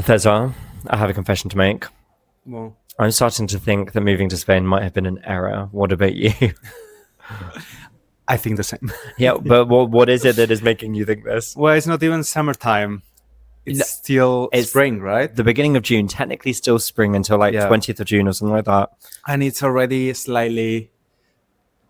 César, I have a confession to make. Well, I'm starting to think that moving to Spain might have been an error. What about you? I think the same. Yeah, but what is it that is making you think this? Well, it's not even summertime. It's No, still it's spring, right? The beginning of June, technically still spring until like Yeah. 20th of June or something like that. And it's already slightly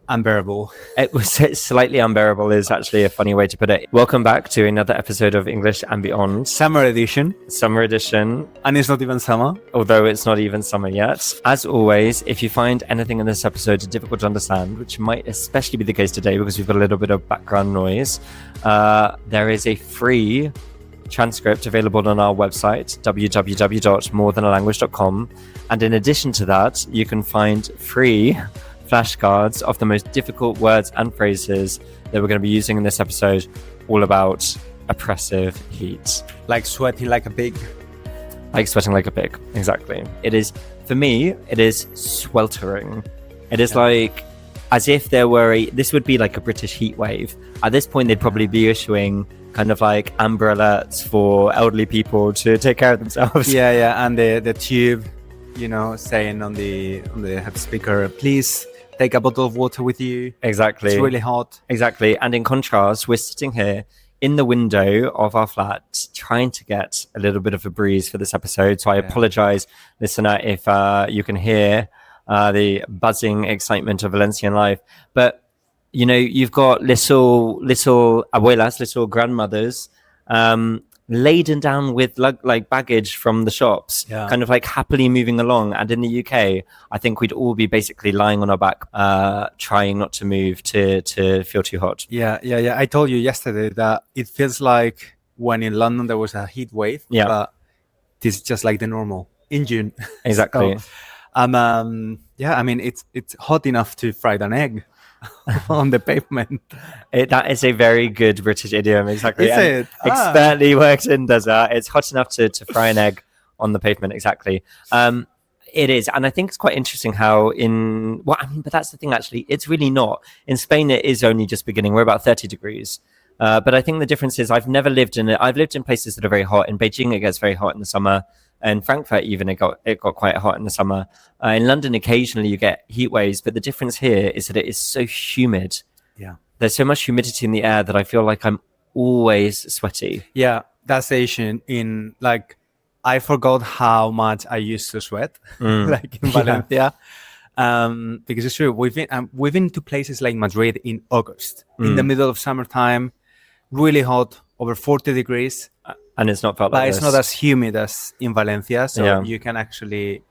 unbearable. It was slightly unbearable is actually a funny way to put it. Welcome back to another episode of English and Beyond, Summer edition. summer edition, And it's not even summer. although it's not even summer yet. As always, if you find anything in this episode difficult to understand, which might especially be the case today because we've got a little bit of background noise, there is a free transcript available on our website, www.morethan.alanguage.com. And in addition to that, you can find free flashcards of the most difficult words and phrases that we're going to be using in this episode, all about oppressive heat. Like sweating like a pig. Like sweating like a pig. Exactly. It is, for me, it is sweltering. It is like as if there were this would be like a British heat wave. At this point, they'd probably be issuing kind of like amber alerts for elderly people to take care of themselves. Yeah. And the tube, saying on the head speaker, please take a bottle of water with you. Exactly. It's really hot. Exactly. And in contrast, we're sitting here in the window of our flat trying to get a little bit of a breeze for this episode. So I apologize, listener, if you can hear the buzzing excitement of Valencian life. But, you've got little abuelas, little grandmothers, laden down with like baggage from the shops, kind of like happily moving along. And in the UK, I think we'd all be basically lying on our back, trying not to move to feel too hot. Yeah. I told you yesterday that it feels like when in London there was a heat wave. Yeah. But this is just like the normal in June. Exactly. So, I mean, it's hot enough to fry an egg on the pavement. That is a very good British idiom. Exactly. Is it? Expertly worked in, does that? It's hot enough to fry an egg on the pavement. Exactly. It is. And I think it's quite interesting how but that's the thing, actually. It's really not. In Spain, it is only just beginning. We're about 30 degrees. But I think the difference is I've never lived in it. I've lived in places that are very hot. In Beijing, it gets very hot in the summer. In Frankfurt, even it got quite hot in the summer. In London, occasionally you get heat waves, but the difference here is that it is so humid. Yeah, there's so much humidity in the air that I feel like I'm always sweaty. Yeah, that's Asian. I forgot how much I used to sweat, like in Valencia. Because it's true, we've been to places like Madrid in August, in the middle of summertime, really hot, over 40 degrees. And it's not felt like this. But it's not as humid as in Valencia, so you can actually,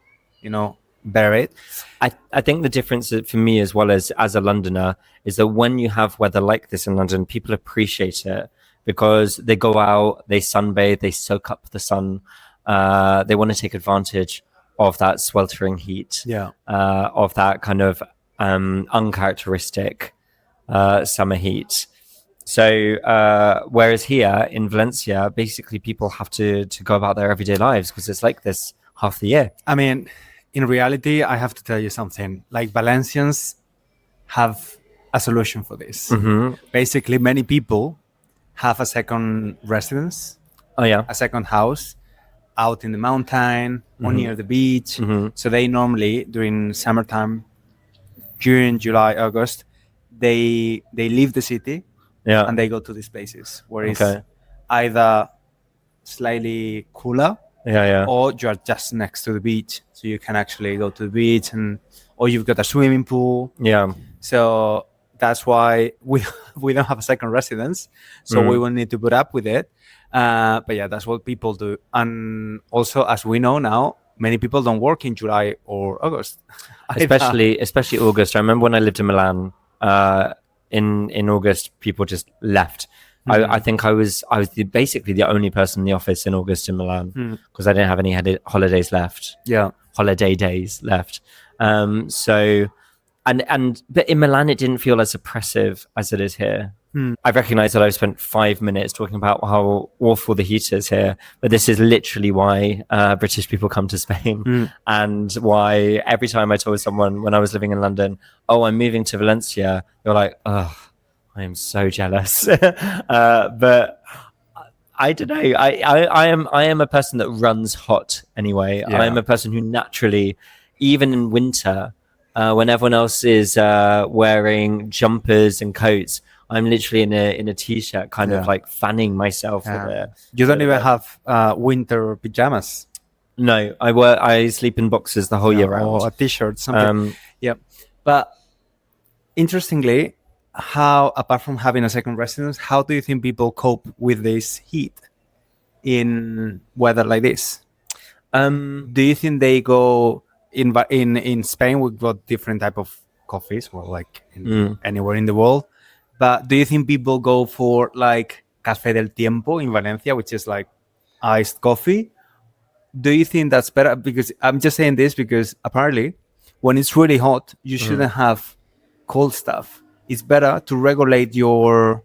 bear it. I think the difference for me as well as a Londoner is that when you have weather like this in London, people appreciate it because they go out, they sunbathe, they soak up the sun. They want to take advantage of that sweltering heat, of that kind of uncharacteristic summer heat. So whereas here in Valencia, basically people have to go about their everyday lives because it's like this half the year. I mean, in reality, I have to tell you something. Like Valencians have a solution for this. Mm-hmm. Basically, many people have a second residence, a second house out in the mountain or near the beach. Mm-hmm. So they normally, during summertime, June, July, August, they leave the city. Yeah. And they go to these places where it's either slightly cooler, or you are just next to the beach, so you can actually go to the beach, or you've got a swimming pool. Yeah. So that's why we don't have a second residence, so we will need to put up with it. But yeah, that's what people do. And also, as we know now, many people don't work in July or August, especially August. I remember when I lived in Milan. In August, people just left. I think I was basically the only person in the office in August in Milan because I didn't have any holidays left. Yeah, holiday days left. So, but in Milan, it didn't feel as oppressive as it is here. I recognize that I've spent 5 minutes talking about how awful the heat is here, but this is literally why British people come to Spain and why every time I told someone when I was living in London, oh, I'm moving to Valencia, you're like, oh, I am so jealous. But I don't know. I am a person that runs hot anyway. Yeah. I am a person who naturally, even in winter, when everyone else is wearing jumpers and coats, I'm literally in a t-shirt, kind of like fanning myself with it. You don't even have winter pajamas. No, I sleep in boxers the whole year round. Or a t-shirt, something. Yeah. But interestingly, how, apart from having a second residence, how do you think people cope with this heat in weather like this? Do you think they go in Spain? We've got different type of coffees, well, like anywhere in the world. But do you think people go for like café del tiempo in Valencia, which is like iced coffee? Do you think that's better? Because I'm just saying this because apparently, when it's really hot, you shouldn't have cold stuff. It's better to regulate your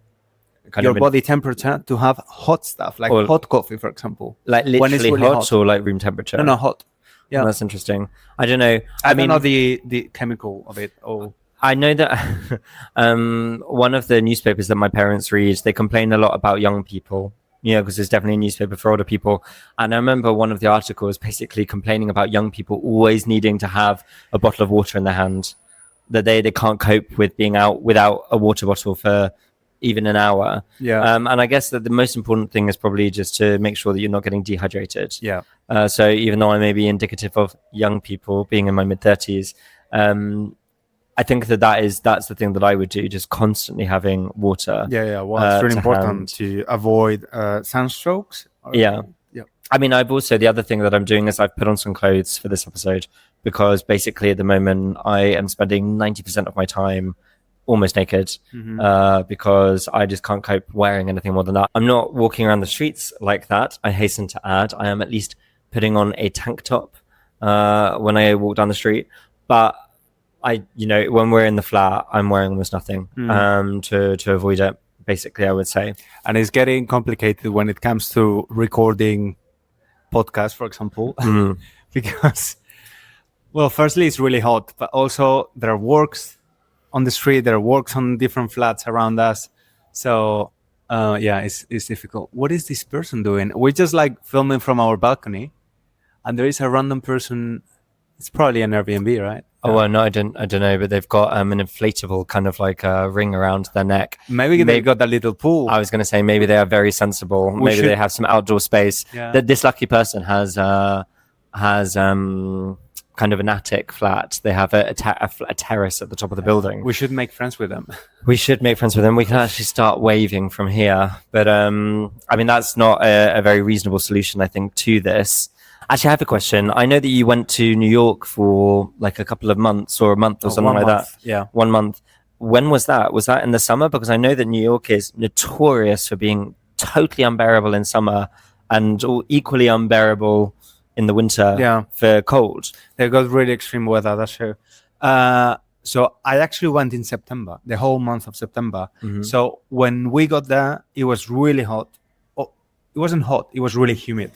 body temperature to have hot stuff, like hot coffee, for example. Like literally when it's really hot or like room temperature? No, hot. Yeah, that's interesting. I don't know. I mean, don't know the chemical of it. Or I know that one of the newspapers that my parents read, they complain a lot about young people. Because there's definitely a newspaper for older people. And I remember one of the articles basically complaining about young people always needing to have a bottle of water in their hand, that they can't cope with being out without a water bottle for even an hour. Yeah. And I guess that the most important thing is probably just to make sure that you're not getting dehydrated. Yeah. So even though I may be indicative of young people being in my mid-30s, I think that's the thing that I would do, just constantly having water. Yeah. Well, it's really important to avoid sunstrokes. Yeah. I mean, the other thing that I'm doing is I've put on some clothes for this episode because basically at the moment I am spending 90% of my time almost naked because I just can't cope wearing anything more than that. I'm not walking around the streets like that. I hasten to add, I am at least putting on a tank top when I walk down the street. But when we're in the flat, I'm wearing almost nothing to avoid it, basically, I would say. And it's getting complicated when it comes to recording podcasts, for example, because, well, firstly, it's really hot, but also there are works on the street, there are works on different flats around us. So, it's difficult. What is this person doing? We're just like filming from our balcony, and there is a random person. It's probably an Airbnb, right? Oh, well, no, I don't know, but they've got an inflatable kind of like a ring around their neck. Maybe they've got that little pool. I was going to say maybe they are very sensible. Maybe they have some outdoor space. Yeah. That this lucky person has kind of an attic flat. They have a terrace at the top of the building. We should make friends with them. We should make friends with them. We can actually start waving from here. But I mean, that's not a very reasonable solution, I think, to this. Actually, I have a question. I know that you went to New York for like a couple of months or a month or something like that. Yeah. 1 month. When was that? Was that in the summer? Because I know that New York is notorious for being totally unbearable in summer and equally unbearable in the winter for cold. They got really extreme weather, that's true. So I actually went in September, the whole month of September. So when we got there, it was really hot. It wasn't hot, it was really humid.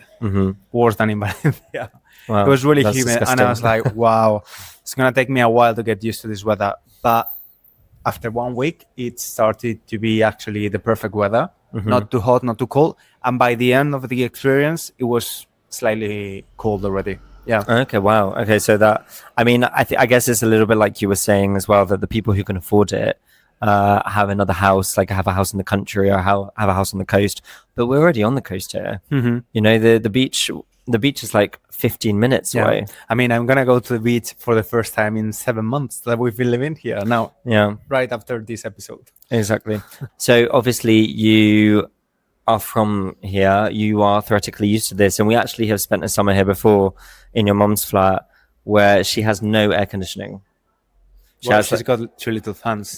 Worse than in Valencia. Wow, it was really humid. Disgusting. And I was like, wow, it's going to take me a while to get used to this weather. But after 1 week, it started to be actually the perfect weather. Not too hot, not too cold. And by the end of the experience, it was slightly cold already. Yeah. Okay, wow. Okay, so that, I mean, I guess it's a little bit like you were saying as well, that the people who can afford it have another house, like have a house in the country or have a house on the coast. But we're already on the coast here. You know, the beach is like 15 minutes away. I mean, I'm gonna go to the beach for the first time in 7 months that we've been living here now. Yeah, right after this episode. Exactly. So obviously you are from here. You are theoretically used to this, and we actually have spent a summer here before in your mum's flat where she has no air conditioning. She's got two little fans.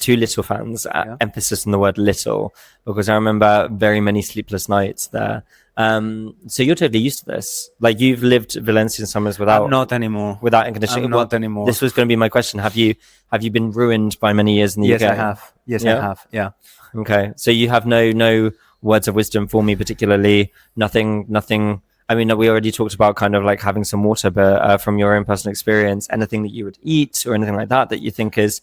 Emphasis on the word little, because I remember very many sleepless nights there. So you're totally used to this. Like, you've lived Valencian summers without... Not anymore. Without air conditioning? Not anymore. This was going to be my question. Have you been ruined by many years in the UK? I have. I have. Yeah. Okay. So you have no words of wisdom for me particularly? Nothing... I mean, we already talked about kind of like having some water, but from your own personal experience, anything that you would eat or anything like that you think is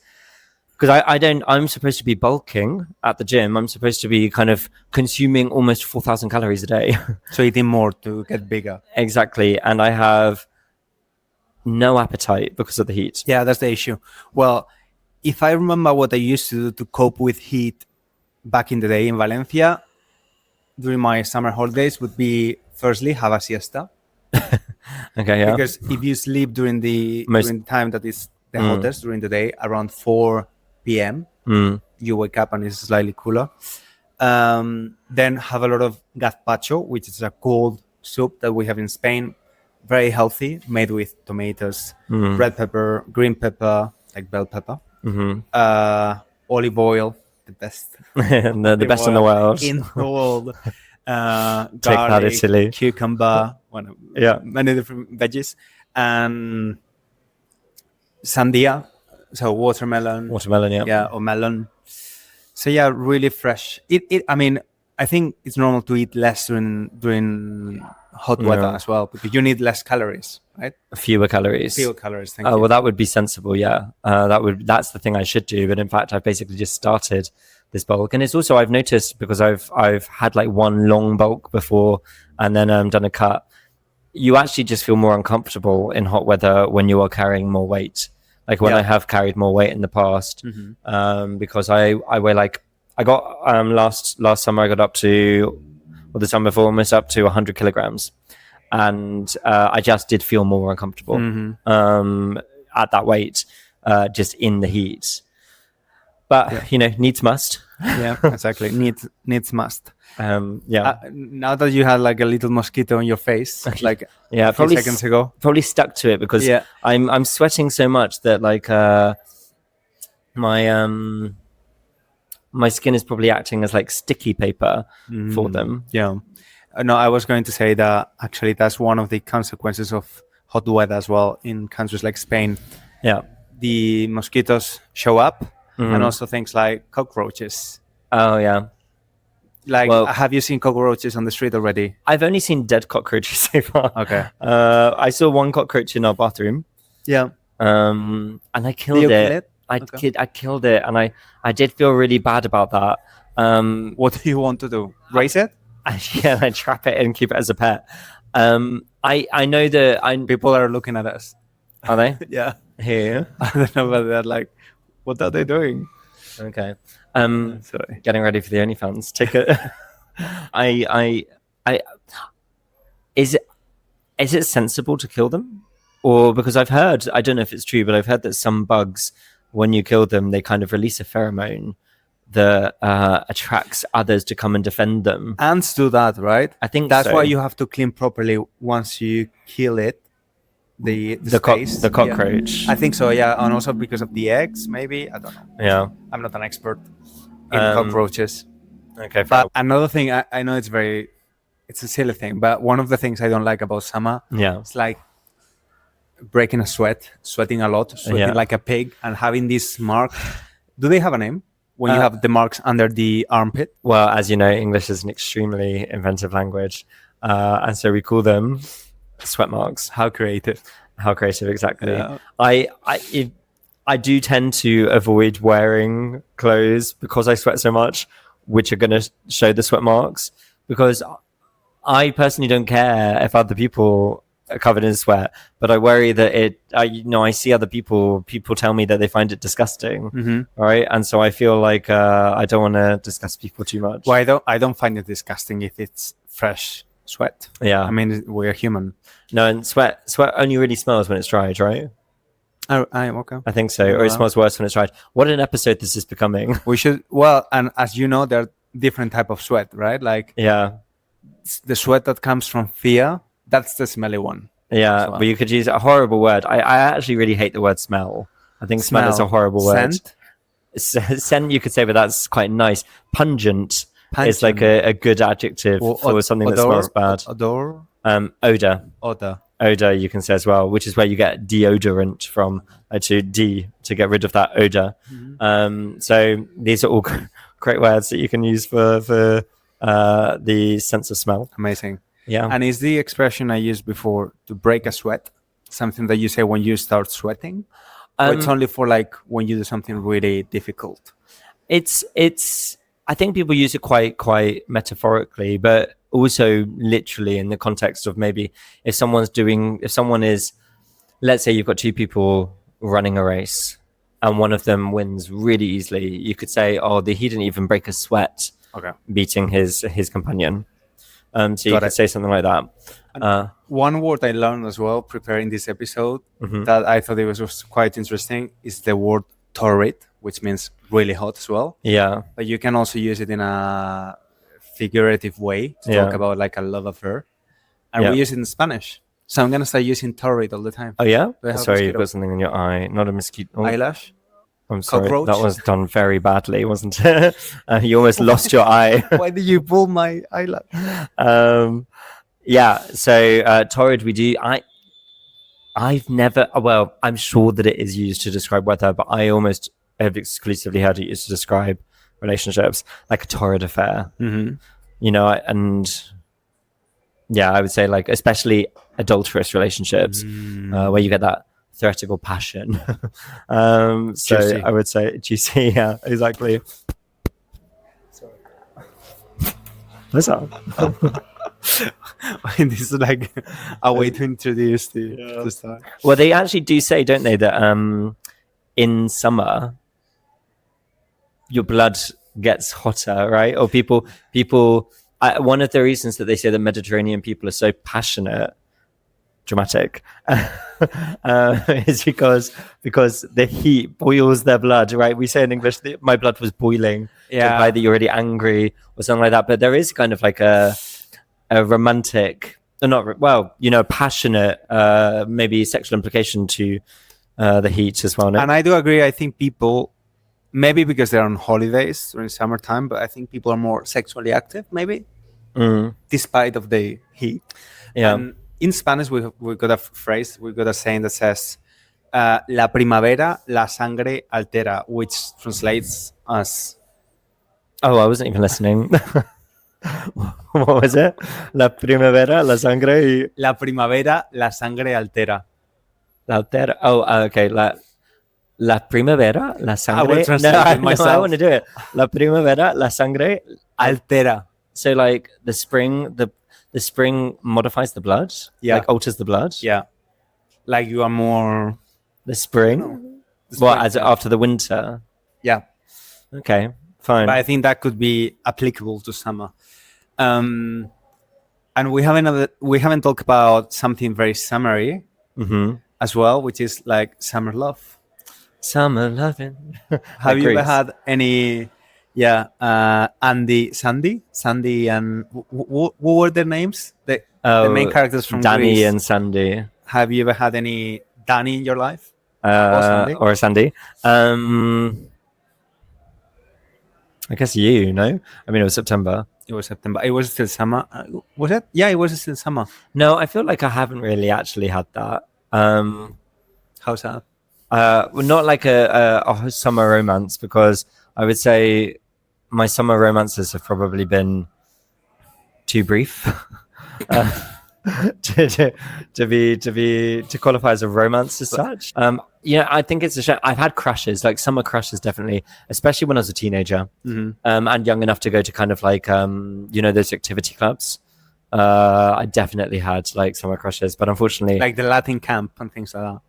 because I'm supposed to be bulking at the gym. I'm supposed to be kind of consuming almost 4,000 calories a day. So eating more to get bigger. Exactly. And I have no appetite because of the heat. Yeah, that's the issue. Well, if I remember what I used to do to cope with heat back in the day in Valencia during my summer holidays would be firstly have a siesta. Okay, yeah. Because if you sleep during the time that is the hottest during the day, around 4 p.m., you wake up and it's slightly cooler. Then have a lot of gazpacho, which is a cold soup that we have in Spain. Very healthy, made with tomatoes, red pepper, green pepper, like bell pepper, olive oil, the best. the best in the world. In the world. Take Garlic, that, Italy. cucumber, many different veggies, and sandia, so watermelon, or melon. So yeah, really fresh. I mean, I think it's normal to eat less during hot weather as well, because you need less calories, right? Fewer calories. Thank you. Well, that would be sensible. Yeah, that's the thing I should do. But in fact, I've basically just started this bulk, and it's also I've noticed because I've had like one long bulk before, and then done a cut. You actually just feel more uncomfortable in hot weather when you are carrying more weight. Like when I have carried more weight in the past, because I weigh like I got last summer I got up to, or the summer before, almost up to 100 kilograms, and I just did feel more uncomfortable at that weight, just in the heat. But needs must. Yeah, exactly. Needs must. Now that you had like a little mosquito on your face, like a few seconds ago, probably stuck to it because I'm sweating so much that like my skin is probably acting as like sticky paper for them. Yeah. No, I was going to say that actually that's one of the consequences of hot weather as well in countries like Spain. Yeah. The mosquitoes show up and also things like cockroaches. Oh, yeah. Like, have you seen cockroaches on the street already? I've only seen dead cockroaches so far. Okay. I saw one cockroach in our bathroom. Yeah. And I killed it. I killed it, and I did feel really bad about that. What do you want to do? Raise it? I trap it and keep it as a pet. I know that people are looking at us. Are they? Yeah. Here. I don't know, but they're like, what are they doing? Okay. Sorry. Getting ready for the OnlyFans. Take it. Is it sensible to kill them? Or because I've heard, I don't know if it's true, but I've heard that some bugs, when you kill them, they kind of release a pheromone that attracts others to come and defend them. Ants do that, right? I think that's why you have to clean properly once you kill it. The cockroach. I think so, yeah. And also because of the eggs, maybe. I don't know. Yeah. I'm not an expert in cockroaches. Okay. But another thing, I know it's a silly thing, but one of the things I don't like about summer, it's like breaking a sweating a lot, sweating like a pig, and having this mark. Do they have a name? When you have the marks under the armpit? Well, as you know, English is an extremely inventive language. And so we call them sweat marks. How creative, exactly. Yeah. I do tend to avoid wearing clothes because I sweat so much, which are going to show the sweat marks, because I personally don't care if other people are covered in sweat, but I worry that I see other people tell me that they find it disgusting, right? And so I feel like I don't want to disgust people too much. Well, I don't find it disgusting if it's fresh sweat. Yeah. I mean, we're human. No, and sweat only really smells when it's dried, right? Oh, okay. I think so. Or it smells worse when it's dried. What an episode this is becoming. We should, and as you know, there are different type of sweat, right? Like, the sweat that comes from fear, that's the smelly one. Yeah, well. But you could use a horrible word. I actually really hate the word smell. I think smell is a horrible word. Scent, you could say, but that's quite nice. Pungent. It's like a good adjective for something that smells bad. Odor, you can say as well, which is where you get deodorant from, to get rid of that odor. So these are all great words that you can use for the sense of smell. Amazing. Yeah. And is the expression I used before, to break a sweat, something that you say when you start sweating? Or it's only for like when you do something really difficult? It's I think people use it quite metaphorically, but also literally in the context of maybe if someone is, let's say you've got two people running a race and one of them wins really easily, you could say, he didn't even break a sweat beating his companion. So you could say something like that. One word I learned as well preparing this episode that I thought it was quite interesting is the word torrid, which means really hot as well. Yeah. But you can also use it in a figurative way to talk about like a love affair. And we use it in Spanish. So I'm going to start using torrid all the time. Oh, yeah? Sorry, you've got something in your eye. Not a mosquito. Oh. Eyelash? I'm sorry. Cockroach? That was done very badly, wasn't it? You almost lost your eye. Why did you pull my eyelash? Yeah, so torrid we do. I've never, well, I'm sure that it is used to describe weather, but I almost have exclusively heard it used to describe relationships, like a torrid affair. You know, and yeah, I would say like especially adulterous relationships where you get that theoretical passion. So juicy. I would say juicy, yeah, exactly. Sorry. What's up? This is like a way to introduce the start. Well, they actually do say, don't they, that in summer your blood gets hotter, right? Or people one of the reasons that they say that Mediterranean people are so passionate, dramatic, is because the heat boils their blood, right? We say in English that my blood was boiling, imply that you're already angry or something like that. But there is kind of like a romantic, passionate, maybe sexual implication to the heat as well. No? And I do agree. I think people, maybe because they're on holidays during summertime, but I think people are more sexually active, maybe, despite of the heat. Yeah. And in Spanish, we got a phrase, we got a saying that says, "La primavera, la sangre altera," which translates as... Oh, I wasn't even listening. What was it? La primavera, la sangre. La primavera, la sangre altera. La altera. Oh, okay. La primavera, la sangre. I will translate it myself. I want to do it. La primavera, la sangre altera. So like the spring modifies the blood. Yeah. Like alters the blood. Yeah. Like you are more... The spring? After the winter? Yeah. Okay, fine. But I think that could be applicable to summer. And we haven't talked about something very summery as well, which is like summer love. Summer loving. Have you ever had any? Yeah, Sandy, and what were their names? The main characters from Danny Greece. and Sandy. Have you ever had any Danny in your life? Or Sandy? I guess no? I mean, it was September. It was September. It was still summer. Was it? Yeah, it was still summer. No, I feel like I haven't really actually had that. How's that? Well, not like a summer romance, because I would say my summer romances have probably been too brief to qualify as a romance as such. I think it's a shame. I've had crushes, like summer crushes, definitely, especially when I was a teenager and young enough to go to kind of like those activity clubs. I definitely had like summer crushes, but unfortunately, like the Latin camp and things like that.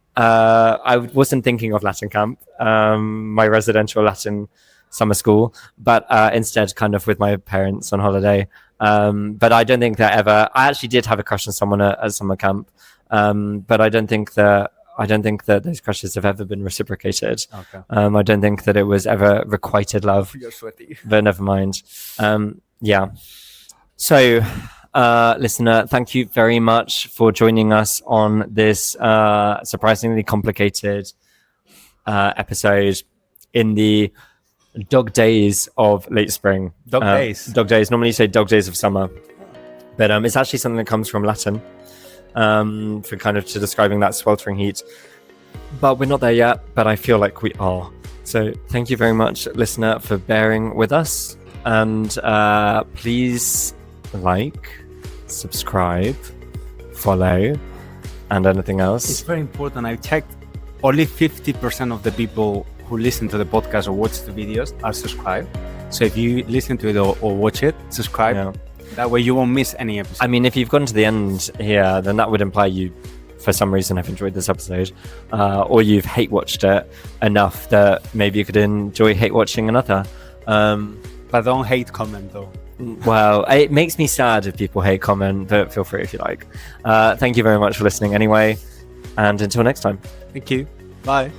I wasn't thinking of Latin camp, my residential Latin summer school, but instead kind of with my parents on holiday. But I don't think that ever. I actually did have a crush on someone at summer camp, but I don't think that those crushes have ever been reciprocated. Okay. I don't think that it was ever requited love. You're sweaty. But never mind. Yeah. So, listener, thank you very much for joining us on this surprisingly complicated episode in the dog days of late spring. Dog days. Normally you say dog days of summer, but it's actually something that comes from Latin for kind of to describing that sweltering heat. But we're not there yet, but I feel like we are. So thank you very much, listener, for bearing with us. And please like, subscribe, follow, and anything else. It's very important. I checked only 50% of the people who listen to the podcast or watch the videos are subscribed. So if you listen to it or watch it, subscribe. Yeah. That way you won't miss any episode. I mean, if you've gone to the end here, then that would imply you, for some reason, have enjoyed this episode, or you've hate watched it enough that maybe you could enjoy hate watching another. But don't hate comment though. Well, it makes me sad if people hate comment, but feel free if you like. Thank you very much for listening anyway, and until next time. Thank you. Bye.